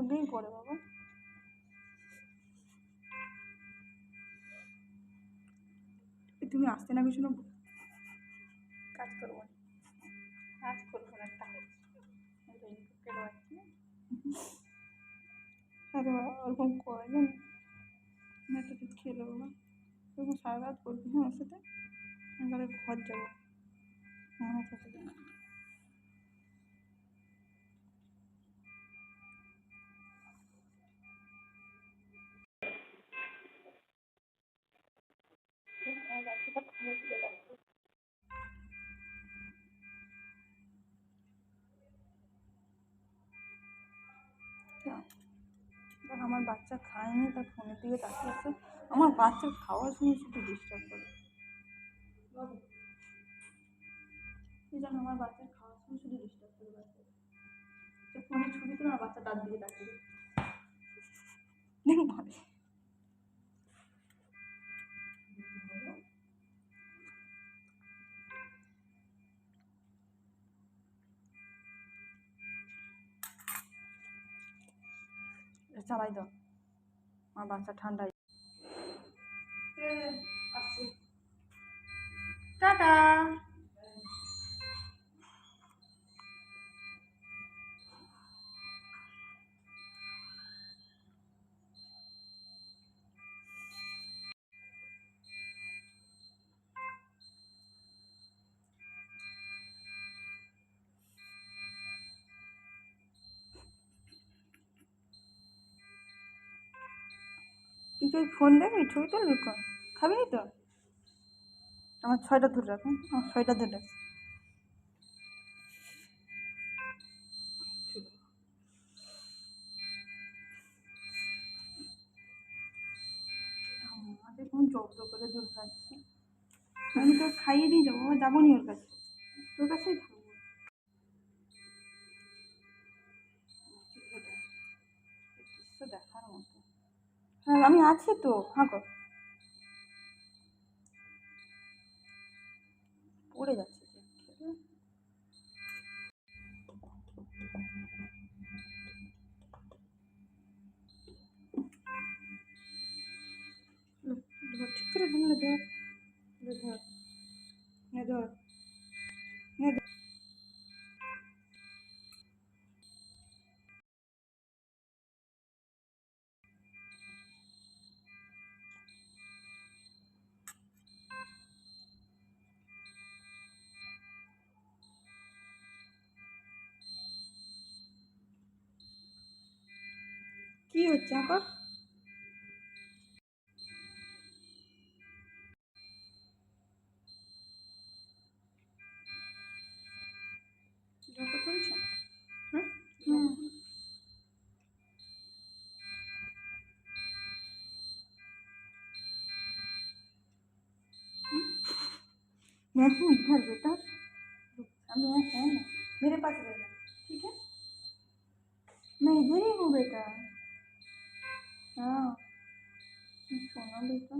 থাকলেই পড়ে বাবা। তুমি আসতে না কিছু না, কাজ করবো না, কাজ করবো না তাহলে আরে বাবা ওরকম করে না, তো কিছু খেয়ে নেবো না, এরকম সারা রাত করবি। হ্যাঁ ওর সাথে এবারে ঘর যাবো, আমার সাথে আমার বাচ্চা খায়নি, তার ফোনের দিকে তাকিয়ে আছে। আমার বাচ্চার খাওয়ার সময় শুধু ডিস্টার্ব করে, কি জানো আমার বাচ্চার খাওয়ার সময় শুধু ডিস্টার্ব করে। বাচ্চা ফোনের ছবি তো আমার বাচ্চা তার দিকে তাকিয়ে ভাবে চালাই দাও, আমার বাচ্চা ঠান্ডা আসছে। টাটা। তুই ফোন দেখবি, ছবি তুলবি, কর খাবি নি তো? আমার 6টা ধরে রাখুন, আমার 6টা ধরে রাখ। আমাকে কোন জব্দ করে ধরে রাখছে, আমি তো খাইয়ে দিয়ে যাবো, যাবো নি ওর কাছে, তোর কাছেই থাকবো। দেখার মতো, হ্যাঁ আমি আছি তো, হ্যাঁ কর। পড়ে যাচ্ছে যে ধর, ঠিক করে ধরলে ধর, ধর ধর, কি হচ্ছে আবার? যত তুলছো, হ্যাঁ मैं हूँ इधर बेटा, मैं है ना, मेरे पास रहना, ठीक है, मैं इधर ही हूँ बेटा। हाँ सोना बेटा।